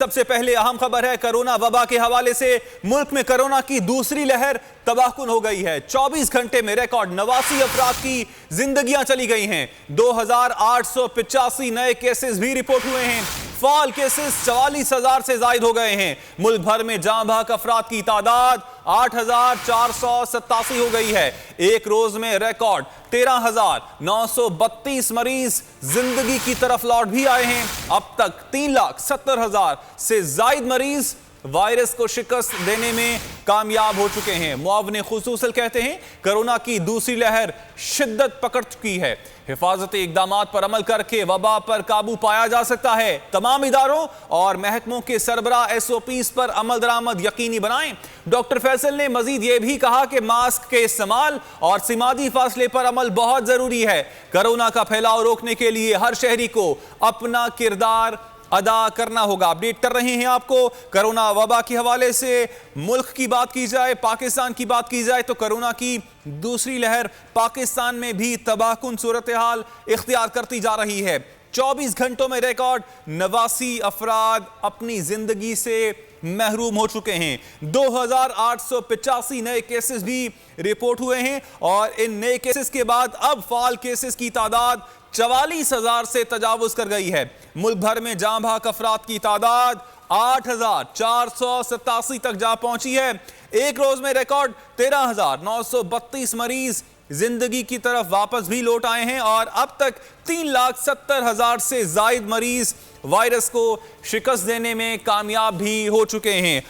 सबसे पहले अहम खबर है कोरोना वबा के हवाले से। मुल्क में कोरोना की दूसरी लहर तबाहकुन हो गई है। 24 घंटे में रिकॉर्ड 89 अफराद की जिंदगियां चली गई हैं। 2885 नए केसेस भी रिपोर्ट हुए हैं। फाल केसेस 44,000 से ज्यादा हो गए हैं। मुल्क भर में जाँ बहक अफराद की तादाद 8,487 हो गई है। एक रोज में रिकॉर्ड 13,932 मरीज जिंदगी की तरफ लौट भी आए हैं। अब तक 3,70,000 से ज्यादा मरीज वायरस को शिकस्त देने में कामयाब हो चुके हैं। मुआवने खुसूसल कहते हैं कोरोना की दूसरी लहर शिद्दत पकड़ चुकी है। हिफाजती इकदामात पर अमल करके वबा पर काबू पाया जा सकता है। तमाम इदारों और महकमों के सरबराह SOPs पर अमल दरामद यकीनी बनाएं। डॉक्टर फैसल ने मजीद यह भी कहा कि मास्क के इस्तेमाल और सिमाजी फासले पर अमल बहुत जरूरी है। कोरोना का फैलाव रोकने के लिए हर शहरी को अपना किरदार अदा करना होगा। अपडेट कर रहे हैं आपको कोरोना वबा के हवाले से। मुल्क की बात की जाए, पाकिस्तान की बात की जाए तो कोरोना की दूसरी लहर पाकिस्तान में भी तबाहकुन सूरत हाल इख्तियार करती जा रही है। 24 घंटों में रिकॉर्ड 89 अफराद अपनी जिंदगी से महरूम हो चुके हैं। 2,885 नए केसेस भी रिपोर्ट हुए हैं और इन नए केसेस के बाद अब फाल केसेस की तादाद 44,000 से तजावुज कर गई है। मुल्क भर में जाँ बहक अफराद की तादाद 8,487 तक जा पहुंची है। एक रोज में रिकॉर्ड 13,932 मरीज जिंदगी की तरफ वापस भी लौट आए हैं और अब तक 3,70,000 से ज्यादा मरीज वायरस को शिकस्त देने में कामयाब भी हो चुके हैं।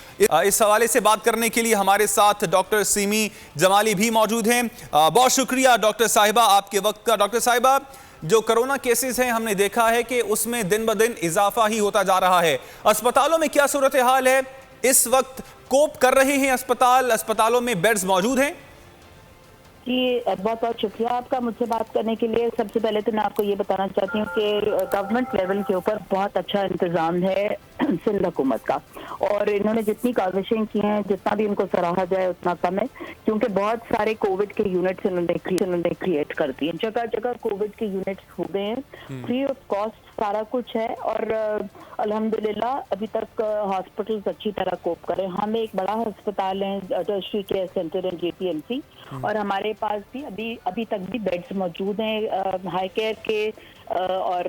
इस हवाले से बात करने के लिए हमारे साथ डॉक्टर सीमी जमाली भी मौजूद हैं। बहुत शुक्रिया डॉक्टर साहिबा आपके वक्त का। डॉक्टर साहिबा, जो कोरोना केसेस हैं हमने देखा है कि उसमें दिन ब दिन इजाफा ही होता जा रहा है। अस्पतालों में क्या सूरत हाल है इस वक्त? कोप कर रहे हैं अस्पतालों में बेड्स मौजूद हैं? जी, बहुत बहुत शुक्रिया आपका मुझसे बात करने के लिए। सबसे पहले तो मैं आपको ये बताना चाहती हूँ कि गवर्नमेंट लेवल के ऊपर बहुत अच्छा इंतजाम है सिंध हुकूमत का, और इन्होंने जितनी काविशें की हैं, जितना भी उनको सराहा जाए उतना कम है, क्योंकि बहुत सारे कोविड के यूनिट्स इन्होंने क्रिएट कर दिए। जगह जगह कोविड के यूनिट्स हो गए हैं, फ्री ऑफ कॉस्ट सारा कुछ है, और अल्हम्दुलिल्लाह अभी तक हॉस्पिटल्स अच्छी तरह कोप कर रहे हैं। हम एक बड़ा अस्पताल है टर्शरी केयर सेंटर है JPMC, और हमारे पास भी अभी तक भी बेड्स मौजूद हैं हाई केयर के और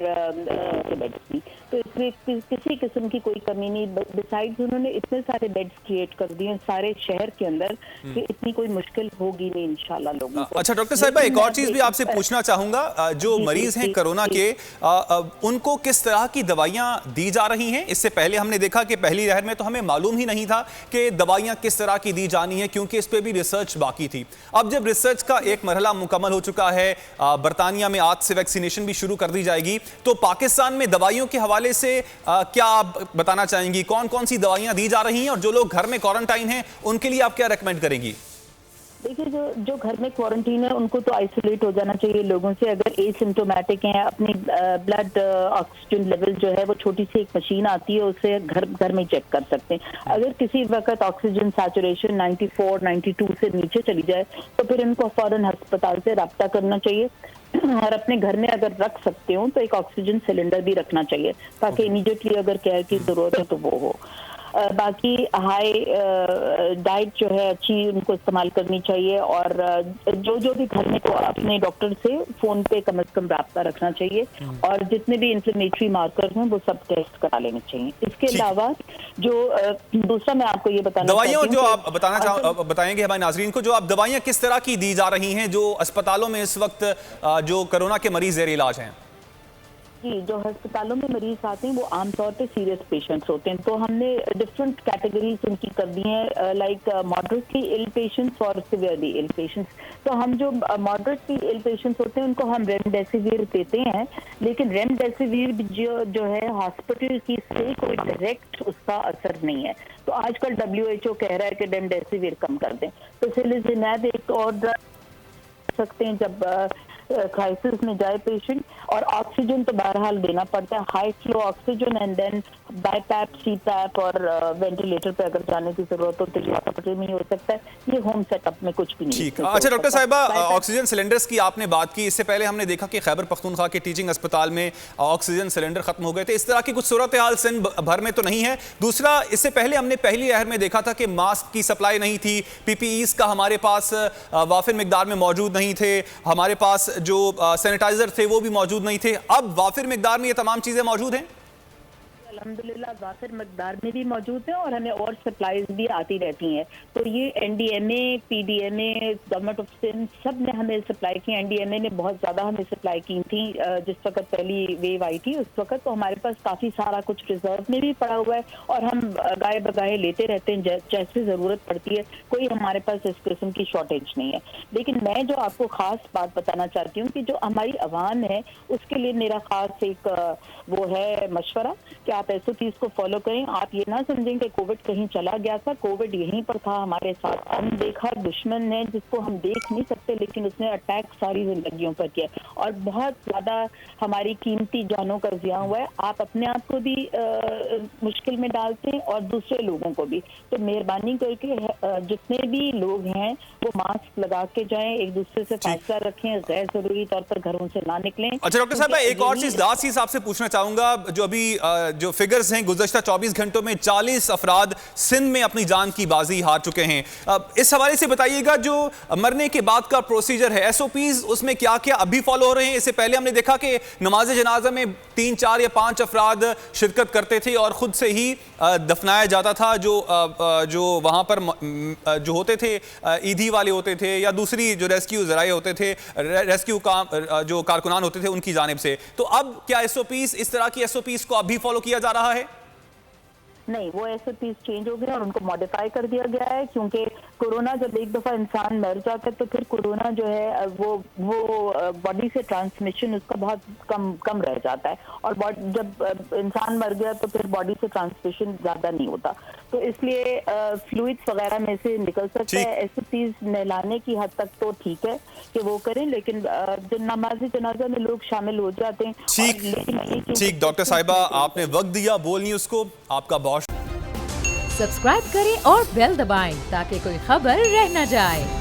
बेड्स भी, तो इसमें किसी किस्म की कोई कमी नहीं। बिसाइड्स उन्होंने इतने सारे बेड्स क्रिएट कर दिए सारे शहर के अंदर कि इतनी कोई मुश्किल होगी नहीं इंशाल्लाह लोगों को। अच्छा डॉक्टर साहिबा, एक और चीज भी आपसे पूछना चाहूंगा। जो मरीज हैं कोरोना के, उनको किस तरह की दवाइयां दी जा रही हैं? इससे पहले हमने देखा कि पहली लहर में तो हमें मालूम ही नहीं था कि दवाइयां किस तरह की दी जानी है, क्योंकि इस पर भी रिसर्च बाकी थी। अब जब रिसर्च का एक मरहला मुकम्मल हो चुका है, बरतानिया में आज से वैक्सीनेशन भी शुरू कर दी जाएगी, तो पाकिस्तान में दवाइयों के हवाले से क्या आप बताना चाहेंगी? कौन कौन सी दवाइयां दी जा रही हैं और जो लोग घर में क्वारंटाइन हैं उनके लिए आप क्या रेकमेंड करेंगी? देखिए, जो घर में क्वारंटीन है उनको तो आइसोलेट हो जाना चाहिए लोगों से। अगर एसिम्प्टोमेटिक हैं, अपनी ब्लड ऑक्सीजन लेवल जो है वो छोटी सी एक मशीन आती है, उससे घर में चेक कर सकते हैं। अगर किसी वक्त ऑक्सीजन सैचुरेशन 94, 92 से नीचे चली जाए तो फिर इनको फौरन अस्पताल से रब्ता करना चाहिए, और अपने घर में अगर रख सकते हो तो एक ऑक्सीजन सिलेंडर भी रखना चाहिए, ताकि इमीडिएटली अगर केयर की जरूरत है तो वो हो। बाकी हाई डाइट जो है अच्छी उनको इस्तेमाल करनी चाहिए, और जो भी घर में तो अपने डॉक्टर से फोन पे कम से कम राब्ता रखना चाहिए, और जितने भी इन्फ्लेमेटरी मार्कर्स हैं वो सब टेस्ट करा लेने चाहिए। इसके अलावा जो दूसरा मैं आपको ये बताना दवाइयां जो आप बताएंगे हमारे नाजरीन को, जो आप दवाइयां किस तरह की दी जा रही हैं जो अस्पतालों में इस वक्त जो कोरोना के मरीज ज़ेर इलाज हैं? जी, जो अस्पतालों में मरीज आते हैं वो आमतौर पे सीरियस पेशेंट्स होते हैं, तो हमने डिफरेंट कैटेगरीज उनकी कर दी हैं, लाइक मॉडरेटली इल पेशेंट्स और सिवियरली इल पेशेंट्स। तो हम जो मॉडरेटली इल पेशेंट्स होते हैं उनको हम रेमडेसिविर देते हैं, लेकिन रेमडेसिविर जो है हॉस्पिटल की से कोई डायरेक्ट उसका असर नहीं है। तो आजकल WHO कह रहा है कि रेमडेसिविर कम कर दें, तो सिलिजिनैब एक और ड्रग सकते हैं जब क्राइसिस में जाए पेशेंट, और ऑक्सीजन तो बहरहाल देना पड़ता है, high flow oxygen, and then BiPAP, CPAP और वेंटिलेटर पे अगर जाने की जरूरत हो तो हॉस्पिटल में ही हो सकता है। ये होम सेटअप में कुछ भी नहीं। ठीक, अच्छा डॉक्टर साहिबा, ऑक्सीजन सिलेंडर्स की आपने बात की, इससे पहले हमने देखा कि खैबर पख्तूनख्वा के टीचिंग अस्पताल में ऑक्सीजन सिलेंडर खत्म हो गए थे। इस तरह की कुछ सूरत हाल सिंध भर में तो नहीं है। दूसरा, इससे पहले हमने पहली लहर में देखा था कि मास्क की सप्लाई नहीं थी, पीपीईज का हमारे पास वाफिर मिकदार में मौजूद नहीं थे, हमारे पास जो सैनिटाइजर थे वो भी मौजूद नहीं थे। अब वाफिर मिकदार में ये तमाम चीजें मौजूद हैं? अल्हम्दुलिल्लाह वाफिर मकदार में भी मौजूद है और हमें और सप्लाईज भी आती रहती हैं। तो ये NDMA, PDMA, government of Sindh सब ने हमें सप्लाई की। एनडीएमए ने बहुत ज़्यादा हमें सप्लाई की थी जिस वक्त पहली वेव आई थी, उस वक्त तो हमारे पास काफ़ी सारा कुछ रिजर्व में भी पड़ा हुआ है और हम गाए बगाए लेते रहते हैं जैसे ज़रूरत पड़ती है। कोई हमारे पास इस किस्म की शॉर्टेज नहीं है। लेकिन मैं जो आपको ख़ास बात बताना चाहती हूँ कि जो हमारी अवाम है उसके लिए मेरा ख़ास एक वो है मशवरा कि आप SOPs को फॉलो करें। आप ये ना समझें कि कोविड कहीं चला गया था, कोविड यहीं पर था हमारे साथ। अनदेखा दुश्मन है जिसको हम देख नहीं सकते, लेकिन उसने अटैक सारी जिंदगियों पर किया और बहुत ज्यादा हमारी कीमती जानों का ज़िया हुआ है। आप अपने आप को भी मुश्किल में डालते हैं और दूसरे लोगों को भी। तो मेहरबानी करके जितने भी लोग हैं वो मास्क लगा के जाएं, एक दूसरे से फासला रखें, गैर जरूरी तौर पर घरों से ना निकलें। अच्छा डॉक्टर साहब, एक और चीज लास्ट चीज आपसे पूछना चाहूंगा। जो अभी जो फिगर्स हैं, गुज़श्ता 24 घंटों में 40 अफराद सिंध में अपनी जान की बाजी हार चुके हैं। इस हवाले से बताइएगा, जो मरने के बाद का प्रोसीजर है, SOPs उसमें क्या क्या अभी फॉलो हो रहे हैं? इससे पहले हमने देखा कि नमाज जनाजा में 3, 4 या 5 अफराद शिरकत करते थे और खुद से ही दफनाया जाता था। जो वहाँ पर जो होते थे ईदी वाले होते थे या दूसरी जो रेस्क्यू ज़राए होते थे, रेस्क्यू जो कारकुनान होते थे उनकी जानिब से। तो अब क्या SOPs, इस तरह की SOPs को अभी फॉलो किया जा रहा है? नहीं, वो SOPs चेंज हो गए और उनको मॉडिफाई कर दिया गया है, क्योंकि कोरोना जब एक दफ़ा इंसान मर जाता है तो फिर कोरोना जो है वो बॉडी से ट्रांसमिशन उसका बहुत कम रह जाता है और जब इंसान मर गया तो फिर बॉडी से ट्रांसमिशन ज़्यादा नहीं होता। तो इसलिए फ्लूइड्स वगैरह में से निकल सकता है। SOPs नहलाने की हद तक तो ठीक है कि वो करें, लेकिन जो नमाज जनाजा में लोग शामिल हो जाते हैं। ठीक डॉक्टर साहिबा, आपने वक्त दिया बोल न्यूज़ को, आपका बहुत सब्सक्राइब करें और बेल दबाएं ताकि कोई खबर रह न जाए।